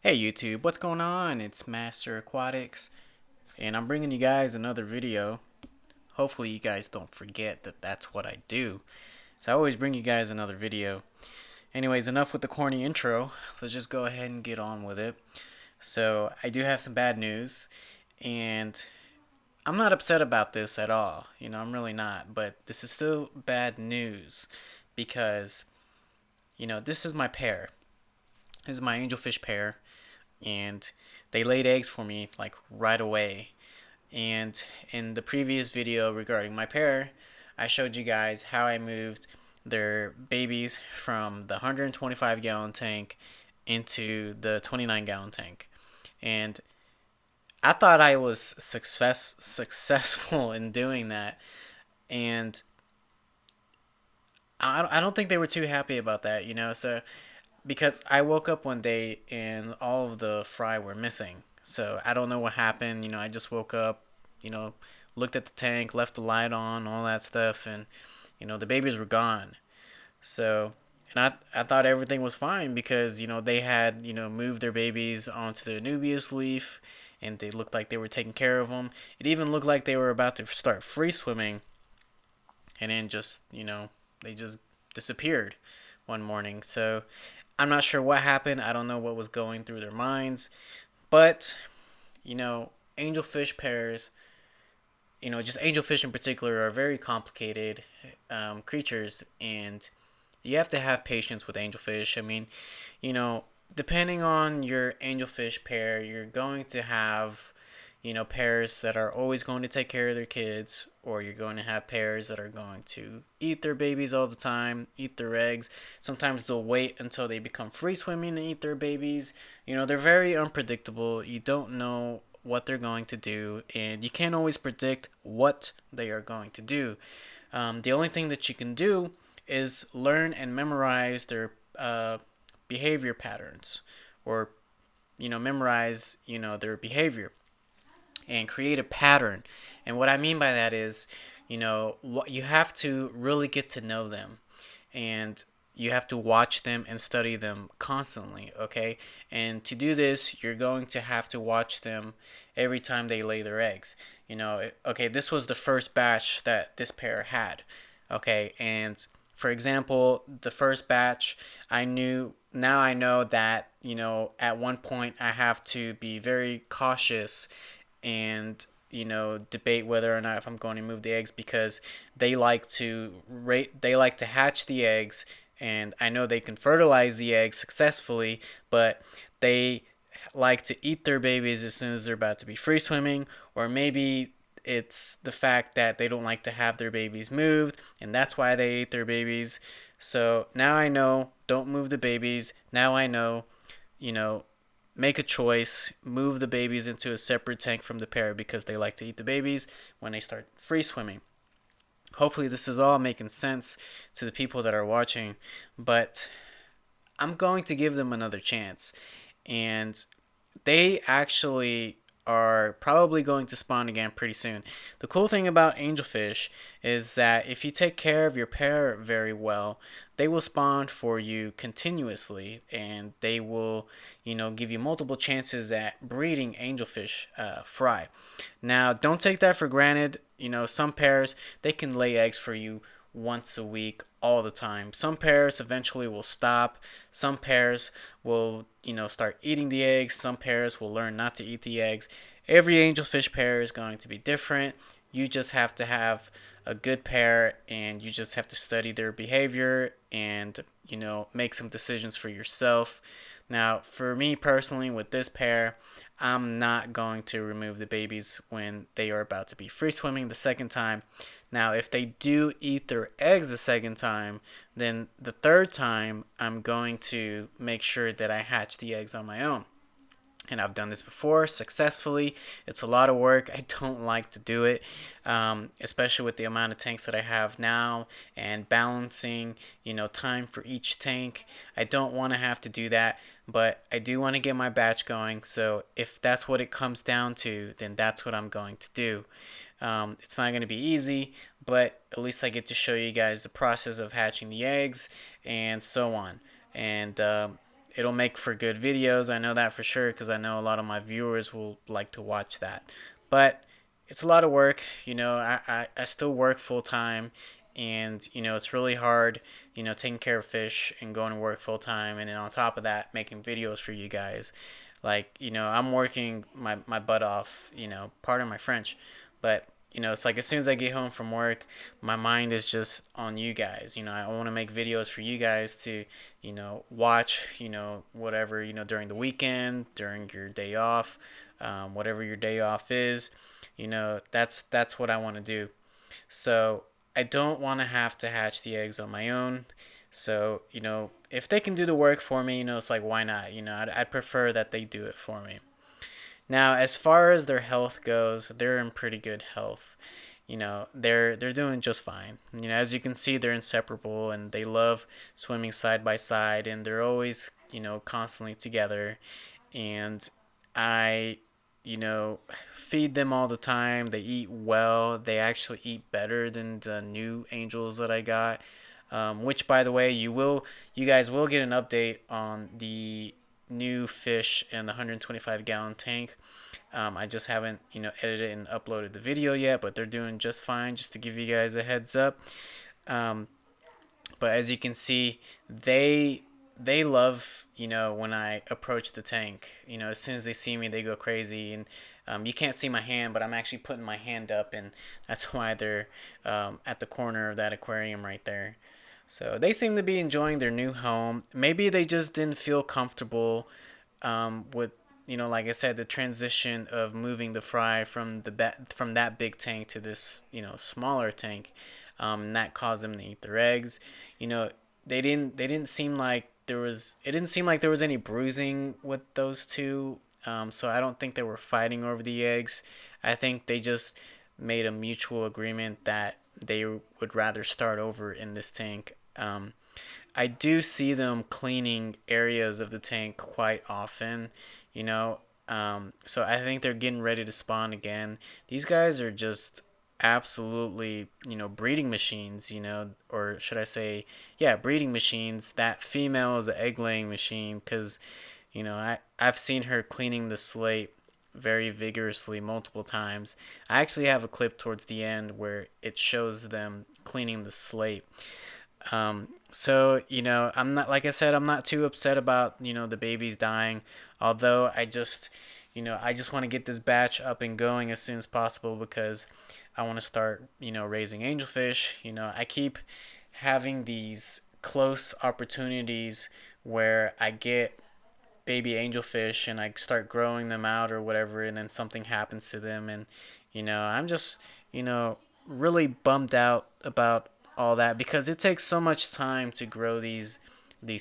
Hey YouTube, what's going on? It's Master Aquatics, and I'm bringing you guys another video. Hopefully you guys don't forget that that's what I do. So I always bring you guys another video. Anyways, enough with the corny intro. Let's just go ahead and get on with it. So I do have some bad news, and I'm not upset about this at all. I'm really not, but this is still bad news because, this is my pair. This is my angelfish pair, and they laid eggs for me like right away. And in the previous video regarding my pair, I showed you guys how I moved their babies from the 125 gallon tank into the 29-gallon tank. And I thought I was successful in doing that. And I don't think they were too happy about that. So because I woke up one day and all of the fry were missing. So I don't know what happened. I just woke up, you know, looked at the tank, left the light on, all that stuff, and the babies were gone. So and I thought everything was fine because they had moved their babies onto the Anubias leaf, and they looked like they were taking care of them. It even looked like they were about to start free swimming, and then just they just disappeared one morning. So I'm not sure what happened. I don't know what was going through their minds. But, angelfish pairs, just angelfish in particular, are very complicated creatures. And you have to have patience with angelfish. I mean, you know, depending on your angelfish pair, you're going to have pairs that are always going to take care of their kids, or you're going to have pairs that are going to eat their babies all the time, eat their eggs. Sometimes they'll wait until they become free swimming to eat their babies. They're very unpredictable. You don't know what they're going to do, and you can't always predict what they are going to do. The only thing that you can do is learn and memorize their behavior patterns, or memorize their behavior and create a pattern. And what I mean by that is, what you have to really get to know them, and you have to watch them and study them constantly, okay? And to do this, you're going to have to watch them every time they lay their eggs. Okay, this was the first batch that this pair had, okay? And for example, the first batch, now I know that, at one point I have to be very cautious and debate whether or not if I'm going to move the eggs, because they like to hatch the eggs, and I know they can fertilize the eggs successfully, but they like to eat their babies as soon as they're about to be free swimming. Or maybe it's the fact that they don't like to have their babies moved, and that's why they ate their babies. So now I know, don't move the babies. Now I know, you know make a choice, move the babies into a separate tank from the pair, because they like to eat the babies when they start free swimming. Hopefully this is all making sense to the people that are watching, but I'm going to give them another chance. And they actually are probably going to spawn again pretty soon. The cool thing about angelfish is that if you take care of your pair very well, they will spawn for you continuously, and they will, give you multiple chances at breeding angelfish fry. Now, don't take that for granted. Some pairs, they can lay eggs for you once a week all the time. Some pairs eventually will stop. Some pairs will, start eating the eggs. Some pairs will learn not to eat the eggs. Every angelfish pair is going to be different. You just have to have a good pair, and you just have to study their behavior and, make some decisions for yourself. Now, for me personally, with this pair, I'm not going to remove the babies when they are about to be free swimming the second time. Now, if they do eat their eggs the second time, then the third time I'm going to make sure that I hatch the eggs on my own. And I've done this before successfully. It's a lot of work. I don't like to do it, especially with the amount of tanks that I have now and balancing, time for each tank. I don't want to have to do that, but I do want to get my batch going. So if that's what it comes down to, then that's what I'm going to do. It's not going to be easy, but at least I get to show you guys the process of hatching the eggs and so on. And it'll make for good videos. I know that for sure because I know a lot of my viewers will like to watch that. But it's a lot of work. I still work full time, and it's really hard. Taking care of fish and going to work full time, and then on top of that, making videos for you guys. Like, I'm working my butt off. Pardon my French, but it's like as soon as I get home from work, my mind is just on you guys. I want to make videos for you guys to, watch, whatever, during the weekend, during your day off, whatever your day off is. That's what I want to do. So I don't want to have to hatch the eggs on my own. So, if they can do the work for me, it's like, why not? I'd prefer that they do it for me. Now, as far as their health goes, they're in pretty good health. They're doing just fine. As you can see, they're inseparable and they love swimming side by side, and they're always, constantly together. And I, feed them all the time. They eat well. They actually eat better than the new angels that I got. Which, by the way, you guys will get an update on the new fish in the 125-gallon tank. I just haven't, edited and uploaded the video yet, but they're doing just fine. Just to give you guys a heads up. Um, but as you can see, they love, when I approach the tank. As soon as they see me, they go crazy. And you can't see my hand, but I'm actually putting my hand up, and that's why they're at the corner of that aquarium right there. So they seem to be enjoying their new home. Maybe they just didn't feel comfortable with, like I said, the transition of moving the fry from that big tank to this, smaller tank. And that caused them to eat their eggs. You know, they didn't seem like there was it didn't seem like there was any bruising with those two. So I don't think they were fighting over the eggs. I think they just made a mutual agreement that they would rather start over in this tank. I do see them cleaning areas of the tank quite often, you know. So I think they're getting ready to spawn again. These guys are just absolutely, breeding machines, or should I say, yeah, breeding machines. That female is an egg laying machine because, I've seen her cleaning the slate very vigorously multiple times. I actually have a clip towards the end where it shows them cleaning the slate. So, I'm not, like I said, I'm not too upset about, the babies dying. Although I just want to get this batch up and going as soon as possible because I want to start, raising angelfish. I keep having these close opportunities where I get baby angelfish and I start growing them out or whatever, and then something happens to them, and I'm just really bummed out about all that because it takes so much time to grow these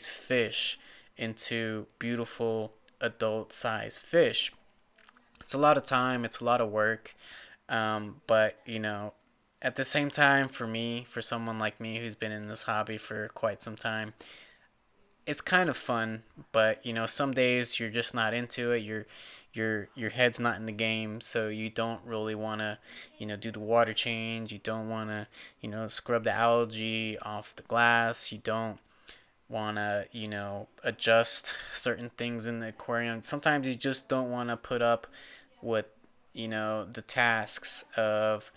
fish into beautiful adult size fish. It's a lot of time, it's a lot of work, but at the same time, for me, for someone like me who's been in this hobby for quite some time, it's kind of fun, but some days you're just not into it. Your head's not in the game, so you don't really want to, do the water change. You don't want to, scrub the algae off the glass. You don't want to, adjust certain things in the aquarium. Sometimes you just don't want to put up with, the tasks of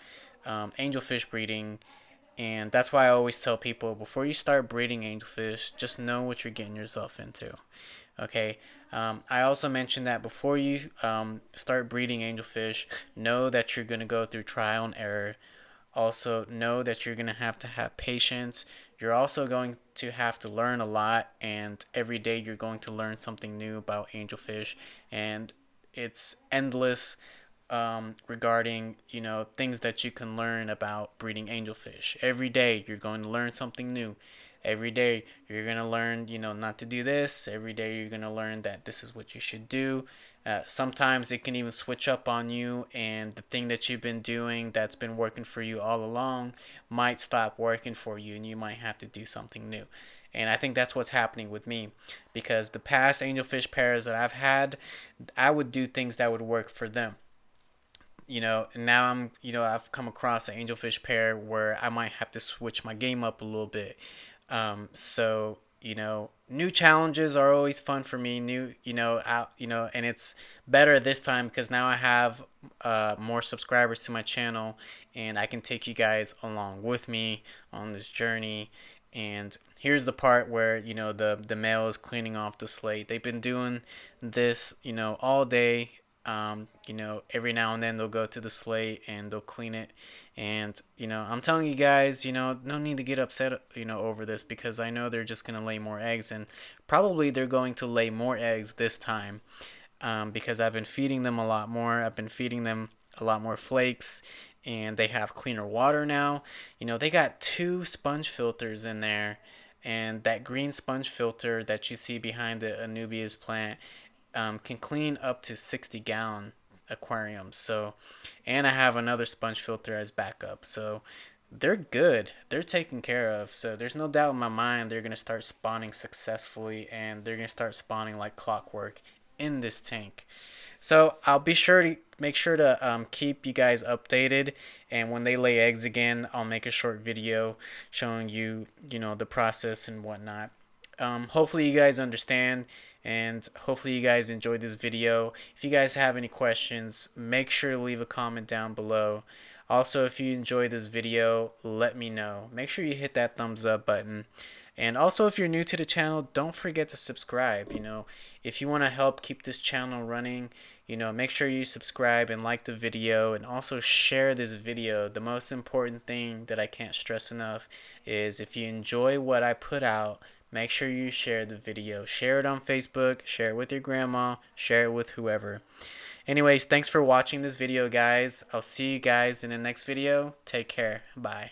angelfish breeding, and that's why I always tell people before you start breeding angelfish, just know what you're getting yourself into. Okay. I also mentioned that before you start breeding angelfish, know that you're going to go through trial and error. Also, know that you're going to have patience. You're also going to have to learn a lot, and every day you're going to learn something new about angelfish, and it's endless regarding things that you can learn about breeding angelfish. Every day you're going to learn something new. Every day you're going to learn not to do this. Every day you're going to learn that this is what you should do. Sometimes it can even switch up on you, and the thing that you've been doing that's been working for you all along might stop working for you, and you might have to do something new. And I think that's what's happening with me, because the past angelfish pairs that I've had, I would do things that would work for them. And now I've come across an angelfish pair where I might have to switch my game up a little bit. So new challenges are always fun for me. New, out, and it's better this time because now I have more subscribers to my channel, and I can take you guys along with me on this journey. And here's the part where the male is cleaning off the slate. They've been doing this all day. Every now and then they'll go to the slate and they'll clean it. And, I'm telling you guys, no need to get upset, over this because I know they're just going to lay more eggs, and probably they're going to lay more eggs this time, because I've been feeding them a lot more. I've been feeding them a lot more flakes, and they have cleaner water now. They got 2 sponge filters in there, and that green sponge filter that you see behind the Anubias plant can clean up to 60-gallon aquariums. So, and I have another sponge filter as backup. So, they're good. They're taken care of. So, there's no doubt in my mind they're going to start spawning successfully, and they're going to start spawning like clockwork in this tank. So I'll be sure to make sure to keep you guys updated, and when they lay eggs again, I'll make a short video showing you, the process and whatnot. Hopefully you guys understand, and hopefully you guys enjoyed this video. If you guys have any questions, make sure to leave a comment down below. Also, if you enjoyed this video, let me know. Make sure you hit that thumbs up button. And also, if you're new to the channel, don't forget to subscribe. If you want to help keep this channel running, make sure you subscribe and like the video, and also share this video. The most important thing that I can't stress enough is if you enjoy what I put out, make sure you share the video. Share it on Facebook, share it with your grandma, share it with whoever. Anyways, thanks for watching this video, guys. I'll see you guys in the next video. Take care. Bye.